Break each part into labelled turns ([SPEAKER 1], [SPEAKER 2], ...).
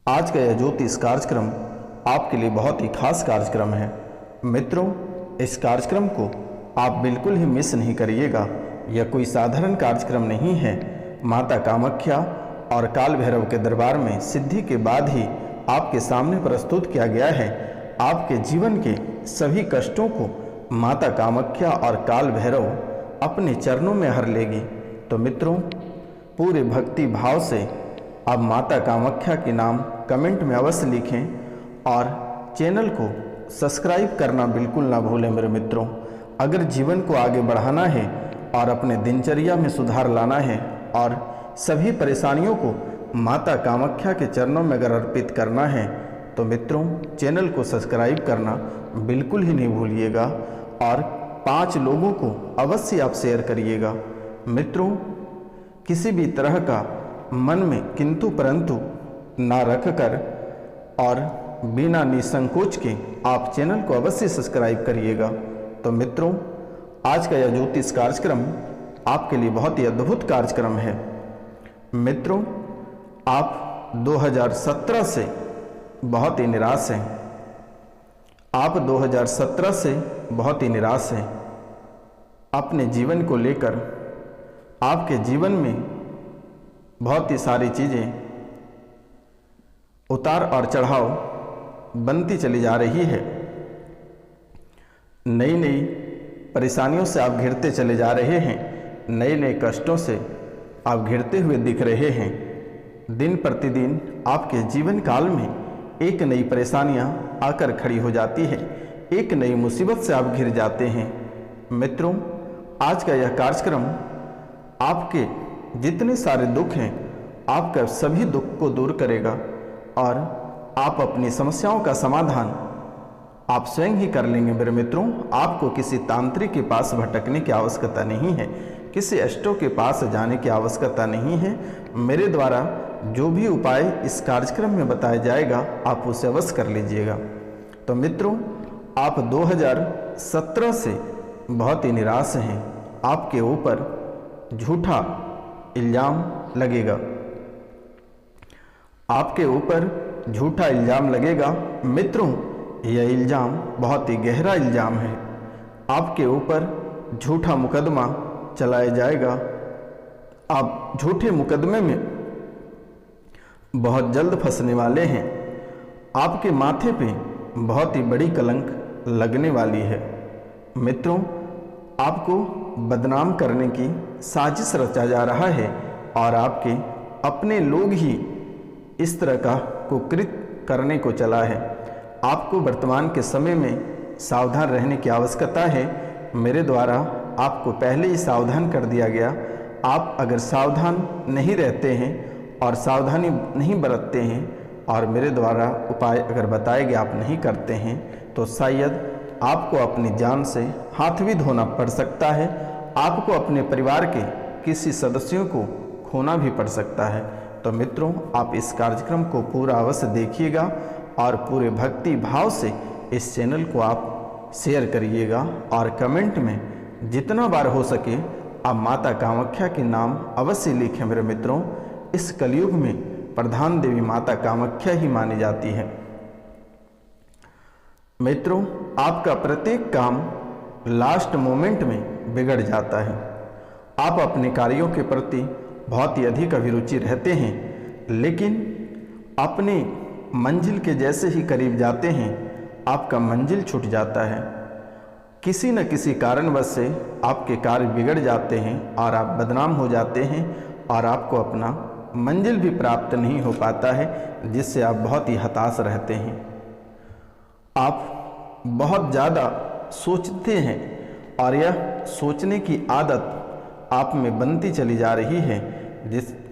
[SPEAKER 1] आज का यह ज्योतिष कार्यक्रम आपके लिए बहुत ही खास कार्यक्रम है। मित्रों, इस कार्यक्रम को आप बिल्कुल ही मिस नहीं करिएगा। यह कोई साधारण कार्यक्रम नहीं है। माता कामाख्या और काल भैरव के दरबार में सिद्धि के बाद ही आपके सामने प्रस्तुत किया गया है। आपके जीवन के सभी कष्टों को माता कामाख्या और काल भैरव अपने चरणों में हर लेगी। तो मित्रों, पूरे भक्ति भाव से आप माता कामाख्या के नाम कमेंट में अवश्य लिखें और चैनल को सब्सक्राइब करना बिल्कुल ना भूलें। मेरे मित्रों, अगर जीवन को आगे बढ़ाना है और अपने दिनचर्या में सुधार लाना है और सभी परेशानियों को माता कामाख्या के चरणों में अगर अर्पित करना है तो मित्रों, चैनल को सब्सक्राइब करना बिल्कुल ही नहीं भूलिएगा और 5 लोगों को अवश्य आप शेयर करिएगा। मित्रों, किसी भी तरह का मन में किंतु परंतु ना रखकर और बिना निसंकोच के आप चैनल को अवश्य सब्सक्राइब करिएगा। तो मित्रों, आज का यह ज्योतिष कार्यक्रम आपके लिए बहुत ही अद्भुत कार्यक्रम है। मित्रों, आप 2017 से बहुत ही निराश हैं। आप 2017 से बहुत ही निराश हैं। अपने जीवन को लेकर आपके जीवन में बहुत ही सारी चीज़ें उतार और चढ़ाव बनती चली जा रही है। नई नई परेशानियों से आप घिरते चले जा रहे हैं। नए नए कष्टों से आप घिरते हुए दिख रहे हैं। दिन प्रतिदिन आपके जीवन काल में एक नई परेशानियां आकर खड़ी हो जाती है। एक नई मुसीबत से आप घिर जाते हैं। मित्रों, आज का यह कार्यक्रम आपके जितने सारे दुख हैं, आपका सभी दुख को दूर करेगा और आप अपनी समस्याओं का समाधान आप स्वयं ही कर लेंगे। मेरे मित्रों, आपको किसी तांत्रिक के पास भटकने की आवश्यकता नहीं है। किसी अष्टों के पास जाने की आवश्यकता नहीं है। मेरे द्वारा जो भी उपाय इस कार्यक्रम में बताया जाएगा, आप उसे अवश्य कर लीजिएगा। तो मित्रों, आप 2017 से बहुत ही निराश हैं। आपके ऊपर झूठा इल्ज़ाम लगेगा। आपके ऊपर झूठा इल्ज़ाम लगेगा। मित्रों, यह इल्ज़ाम बहुत ही गहरा इल्ज़ाम है। आपके ऊपर झूठा मुकदमा चलाया जाएगा। आप झूठे मुकदमे में बहुत जल्द फंसने वाले हैं। आपके माथे पे बहुत ही बड़ी कलंक लगने वाली है। मित्रों, आपको बदनाम करने की साजिश रचा जा रहा है और आपके अपने लोग ही इस तरह का कुकृत्य करने को चला है। आपको वर्तमान के समय में सावधान रहने की आवश्यकता है। मेरे द्वारा आपको पहले ही सावधान कर दिया गया। आप अगर सावधान नहीं रहते हैं और सावधानी नहीं बरतते हैं और मेरे द्वारा उपाय अगर बताए गए आप नहीं करते हैं तो शायद आपको अपनी जान से हाथ भी धोना पड़ सकता है। आपको अपने परिवार के किसी सदस्यों को खोना भी पड़ सकता है। तो मित्रों, आप इस कार्यक्रम को पूरा अवश्य देखिएगा और पूरे भक्ति भाव से इस चैनल को आप शेयर करिएगा और कमेंट में जितना बार हो सके आप माता कामाख्या के नाम अवश्य लिखें। मेरे मित्रों, इस कलयुग में प्रधान देवी माता कामाख्या ही मानी जाती है। मित्रों, आपका प्रत्येक काम लास्ट मोमेंट में बिगड़ जाता है। आप अपने कार्यों के प्रति बहुत ही अधिक अभिरुचि रहते हैं, लेकिन अपने मंजिल के जैसे ही करीब जाते हैं आपका मंजिल छूट जाता है। किसी न किसी कारणवश से आपके कार्य बिगड़ जाते हैं और आप बदनाम हो जाते हैं और आपको अपना मंजिल भी प्राप्त नहीं हो पाता है, जिससे आप बहुत ही हताश रहते हैं। आप बहुत ज़्यादा सोचते हैं और यह सोचने की आदत आप में बनती चली जा रही है।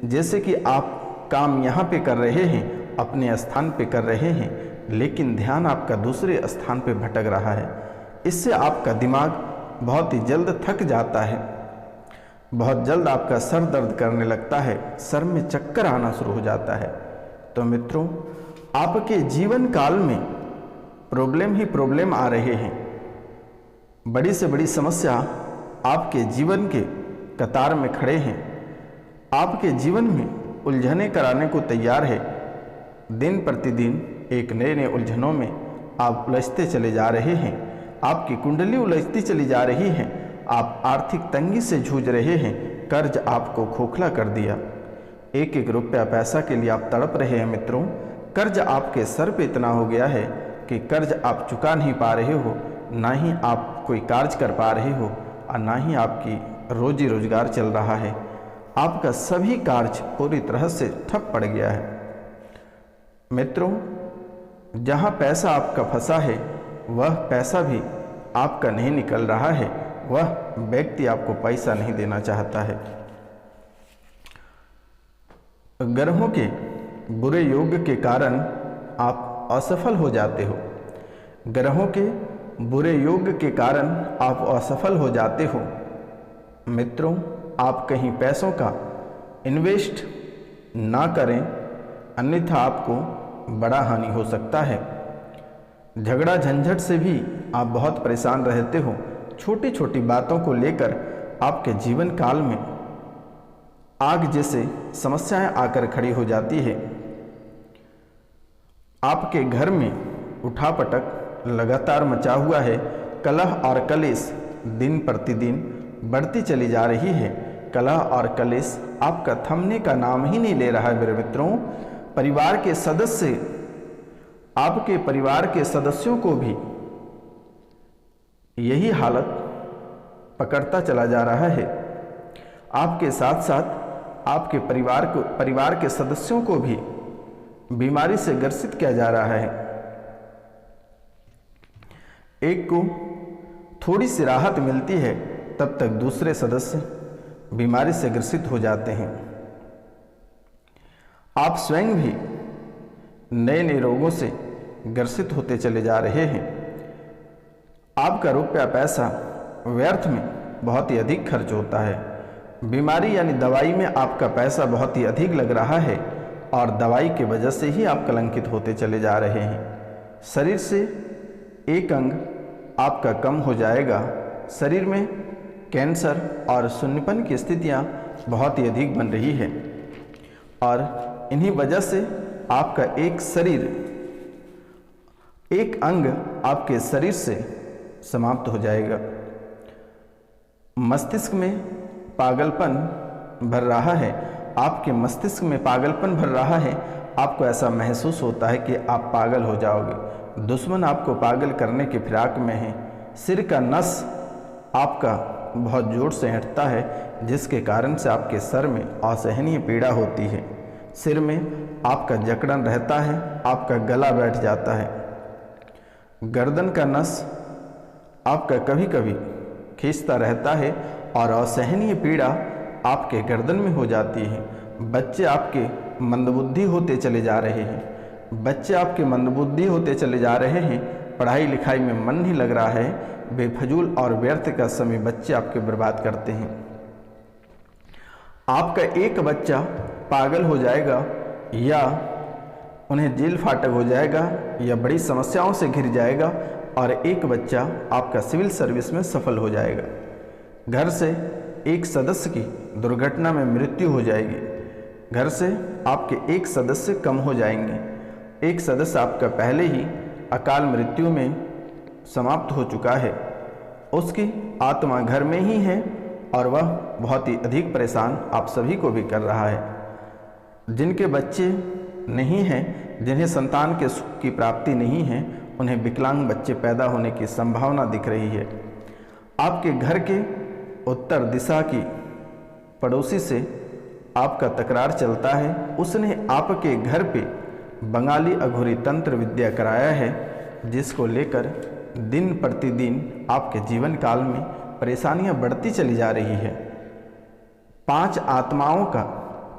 [SPEAKER 1] जैसे कि आप काम यहाँ पे कर रहे हैं, अपने स्थान पे कर रहे हैं, लेकिन ध्यान आपका दूसरे स्थान पे भटक रहा है। इससे आपका दिमाग बहुत ही जल्द थक जाता है। बहुत जल्द आपका सर दर्द करने लगता है, सर में चक्कर आना शुरू हो जाता है। तो मित्रों, आपके जीवन काल में प्रॉब्लम ही प्रॉब्लम आ रहे हैं। बड़ी से बड़ी समस्या आपके जीवन के कतार में खड़े हैं। आपके जीवन में उलझने कराने को तैयार है। दिन प्रतिदिन एक नए नए उलझनों में आप उलझते चले जा रहे हैं। आपकी कुंडली उलझती चली जा रही है। आप आर्थिक तंगी से जूझ रहे हैं। कर्ज आपको खोखला कर दिया। एक एक रुपया पैसा के लिए आप तड़प रहे हैं मित्रों। कर्ज आपके सर पे इतना हो गया है कि कर्ज आप चुका नहीं पा रहे हो, ना ही आप कोई कार्य कर पा रहे हो और ना ही आपकी रोजी रोजगार चल रहा है। आपका सभी कार्य पूरी तरह से ठप पड़ गया है। मित्रों, जहाँ पैसा आपका फंसा है वह पैसा भी आपका नहीं निकल रहा है। वह व्यक्ति आपको पैसा नहीं देना चाहता है। ग्रहों के बुरे योग के कारण आप असफल हो जाते हो। ग्रहों के बुरे योग के कारण आप असफल हो जाते हो। मित्रों, आप कहीं पैसों का इन्वेस्ट ना करें, अन्यथा आपको बड़ा हानि हो सकता है। झगड़ा झंझट से भी आप बहुत परेशान रहते हो। छोटी छोटी बातों को लेकर आपके जीवन काल में आग जैसे समस्याएं आकर खड़ी हो जाती है। आपके घर में उठापटक लगातार मचा हुआ है। कलह और कलेश दिन प्रतिदिन बढ़ती चली जा रही है। कलह और कलेश आपका थमने का नाम ही नहीं ले रहा है मेरे मित्रों। परिवार के सदस्य, आपके परिवार के सदस्यों को भी यही हालत पकड़ता चला जा रहा है। आपके साथ साथ आपके परिवार के सदस्यों को भी बीमारी से ग्रसित किया जा रहा है। एक को थोड़ी सी राहत मिलती है, तब तक दूसरे सदस्य बीमारी से ग्रसित हो जाते हैं। आप स्वयं भी नए नए रोगों से ग्रसित होते चले जा रहे हैं। आपका रुपया पैसा व्यर्थ में बहुत ही अधिक खर्च होता है। बीमारी यानी दवाई में आपका पैसा बहुत ही अधिक लग रहा है और दवाई की वजह से ही आप कलंकित होते चले जा रहे हैं। शरीर से एक अंग आपका कम हो जाएगा। शरीर में कैंसर और शून्यपन की स्थितियां बहुत ही अधिक बन रही है और इन्हीं वजह से आपका एक अंग आपके शरीर से समाप्त हो जाएगा। मस्तिष्क में पागलपन भर रहा है। आपके मस्तिष्क में पागलपन भर रहा है। आपको ऐसा महसूस होता है कि आप पागल हो जाओगे। दुश्मन आपको पागल करने की फिराक में है। सिर का नस आपका बहुत जोर से हटता है, जिसके कारण से आपके सर में असहनीय पीड़ा होती है। सिर में आपका जकड़न रहता है। आपका गला बैठ जाता है। गर्दन का नस आपका कभी कभी खींचता रहता है और असहनीय पीड़ा आपके गर्दन में हो जाती है। बच्चे आपके मंदबुद्धि होते चले जा रहे हैं। बच्चे आपके मंदबुद्धि होते चले जा रहे हैं। पढ़ाई लिखाई में मन नहीं लग रहा है। बेफजूल और व्यर्थ का समय बच्चे आपके बर्बाद करते हैं। आपका एक बच्चा पागल हो जाएगा या उन्हें जेल फाटक हो जाएगा या बड़ी समस्याओं से घिर जाएगा और एक बच्चा आपका सिविल सर्विस में सफल हो जाएगा। घर से एक सदस्य की दुर्घटना में मृत्यु हो जाएगी। घर से आपके एक सदस्य कम हो जाएंगे। एक सदस्य आपका पहले ही अकाल मृत्यु में समाप्त हो चुका है। उसकी आत्मा घर में ही है और वह बहुत ही अधिक परेशान आप सभी को भी कर रहा है। जिनके बच्चे नहीं हैं, जिन्हें संतान के सुख की प्राप्ति नहीं है, उन्हें विकलांग बच्चे पैदा होने की संभावना दिख रही है। आपके घर के उत्तर दिशा की पड़ोसी से आपका तकरार चलता है। उसने आपके घर पे बंगाली अघोरी तंत्र विद्या कराया है, जिसको लेकर दिन प्रतिदिन आपके जीवन काल में परेशानियां बढ़ती चली जा रही है। 5 आत्माओं का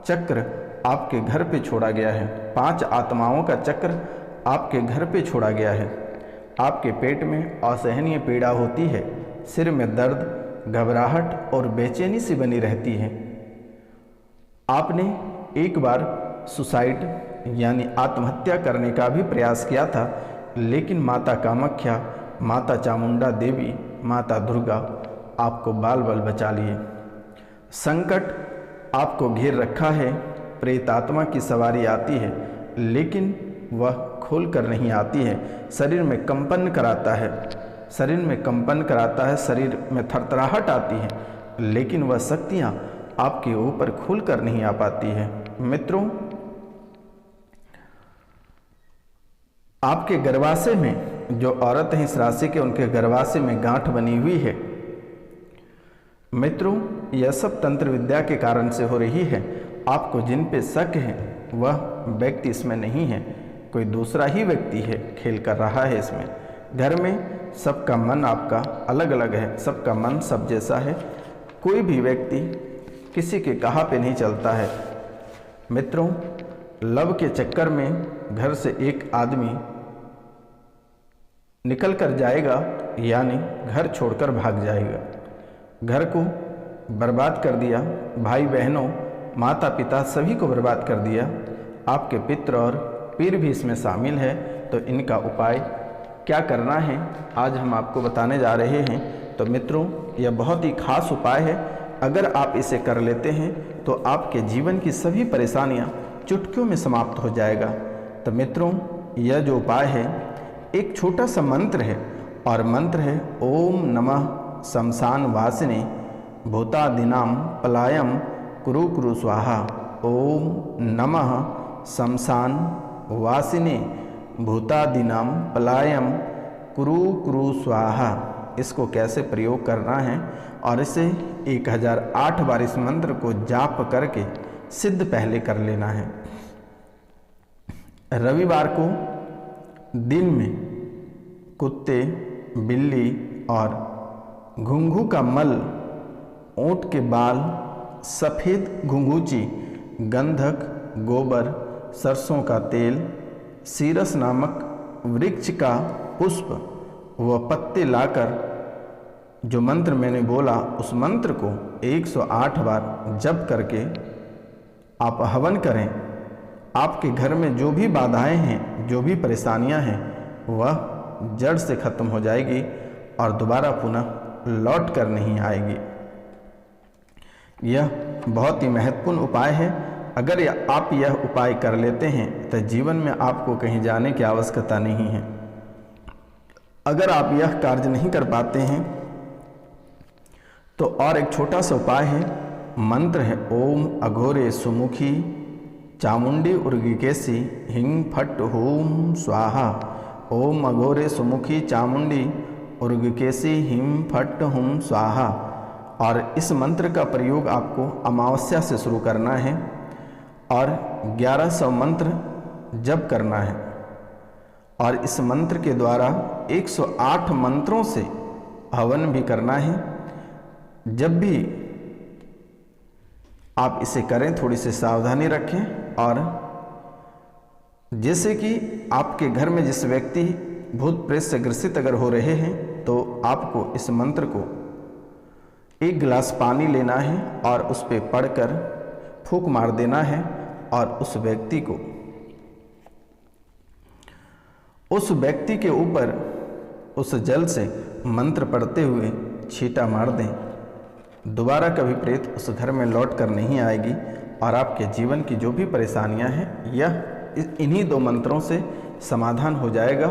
[SPEAKER 1] चक्र आपके घर पे छोड़ा गया है। 5 आत्माओं का चक्र आपके घर पे छोड़ा गया है। आपके पेट में असहनीय पीड़ा होती है। सिर में दर्द, घबराहट और बेचैनी सी बनी रहती है। आपने एक बार सुसाइड यानी आत्महत्या करने का भी प्रयास किया था, लेकिन माता कामाख्या, माता चामुंडा देवी, माता दुर्गा आपको बाल बाल बचा लिए। संकट आपको घेर रखा है। प्रेत आत्मा की सवारी आती है। लेकिन वह खोल कर नहीं आती है। शरीर में कंपन कराता है, शरीर में कंपन कराता है, शरीर में थरथराहट आती है, लेकिन वह शक्तियाँ आपके ऊपर खुल कर नहीं आ पाती है। मित्रों, आपके गर्भाशय में जो औरत है इस राशि के, उनके गर्भाशय में गांठ बनी हुई है। मित्रों, यह सब तंत्र विद्या के कारण से हो रही है। आपको जिन पे शक है वह व्यक्ति इसमें नहीं है, कोई दूसरा ही व्यक्ति है खेल कर रहा है इसमें। घर में सबका मन आपका अलग अलग है, सबका मन सब जैसा है, कोई भी व्यक्ति किसी के कहा पे नहीं चलता है। मित्रों, लव के चक्कर में घर से एक आदमी निकल कर जाएगा, यानी घर छोड़कर भाग जाएगा। घर को बर्बाद कर दिया, भाई बहनों, माता पिता सभी को बर्बाद कर दिया। आपके पितृ और पीर भी इसमें शामिल है। तो इनका उपाय क्या करना है आज हम आपको बताने जा रहे हैं। तो मित्रों, यह बहुत ही खास उपाय है। अगर आप इसे कर लेते हैं तो आपके जीवन की सभी परेशानियां चुटकियों में समाप्त हो जाएगा। तो मित्रों, यह जो उपाय है एक छोटा सा मंत्र है, और मंत्र है ओम नमः शमशान वासिने भूतादिनाम पलायम कुरु कुरु स्वाहा। ओम नमः शमशान वासिने भूतादिनाम पलायम कुरु कुरु स्वाहा। इसको कैसे प्रयोग करना है, और इसे 1008 बार इस मंत्र को जाप करके सिद्ध पहले कर लेना है। रविवार को दिन में कुत्ते, बिल्ली और घुंघू का मल, ऊंट के बाल, सफ़ेद घुंघूची, गंधक, गोबर, सरसों का तेल, सीरस नामक वृक्ष का पुष्प व पत्ते लाकर जो मंत्र मैंने बोला उस मंत्र को 108 बार जप करके आप हवन करें। आपके घर में जो भी बाधाएं हैं, जो भी परेशानियां हैं, वह जड़ से खत्म हो जाएगी और दोबारा पुनः लौट कर नहीं आएगी। यह बहुत ही महत्वपूर्ण उपाय है। अगर आप यह उपाय कर लेते हैं तो जीवन में आपको कहीं जाने की आवश्यकता नहीं है। अगर आप यह कार्य नहीं कर पाते हैं तो और एक छोटा सा उपाय है, मंत्र है ओम अघोरे सुमुखी चामुंडी उर्गिकेसी हिंग फट होम स्वाहा। ओम अघोरे सुमुखी चामुंडी उर्गिकेसी हिम फट हुम स्वाहा। और इस मंत्र का प्रयोग आपको अमावस्या से शुरू करना है और 1100 मंत्र जप करना है। और इस मंत्र के द्वारा 108 मंत्रों से हवन भी करना है। जब भी आप इसे करें थोड़ी सी सावधानी रखें। और जैसे कि आपके घर में जिस व्यक्ति भूत प्रेत से ग्रसित अगर हो रहे हैं तो आपको इस मंत्र को 1 गिलास पानी लेना है और उस पर पढ़कर फूंक मार देना है और उस व्यक्ति के ऊपर उस जल से मंत्र पढ़ते हुए छींटा मार दें। दोबारा कभी प्रेत उस घर में लौट कर नहीं आएगी और आपके जीवन की जो भी परेशानियां हैं यह इन्हीं 2 मंत्रों से समाधान हो जाएगा।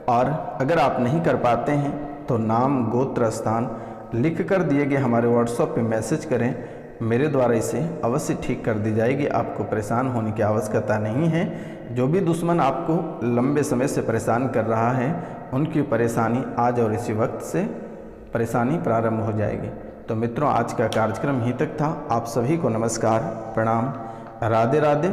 [SPEAKER 1] और अगर आप नहीं कर पाते हैं तो नाम, गोत्र, स्थान लिख कर दिए गए हमारे व्हाट्सएप पे मैसेज करें, मेरे द्वारा इसे अवश्य ठीक कर दी जाएगी। आपको परेशान होने की आवश्यकता नहीं है। जो भी दुश्मन आपको लंबे समय से परेशान कर रहा है उनकी परेशानी आज और इसी वक्त से परेशानी प्रारंभ हो जाएगी। तो मित्रों, आज का कार्यक्रम यहीं तक था। आप सभी को नमस्कार, प्रणाम, राधे राधे।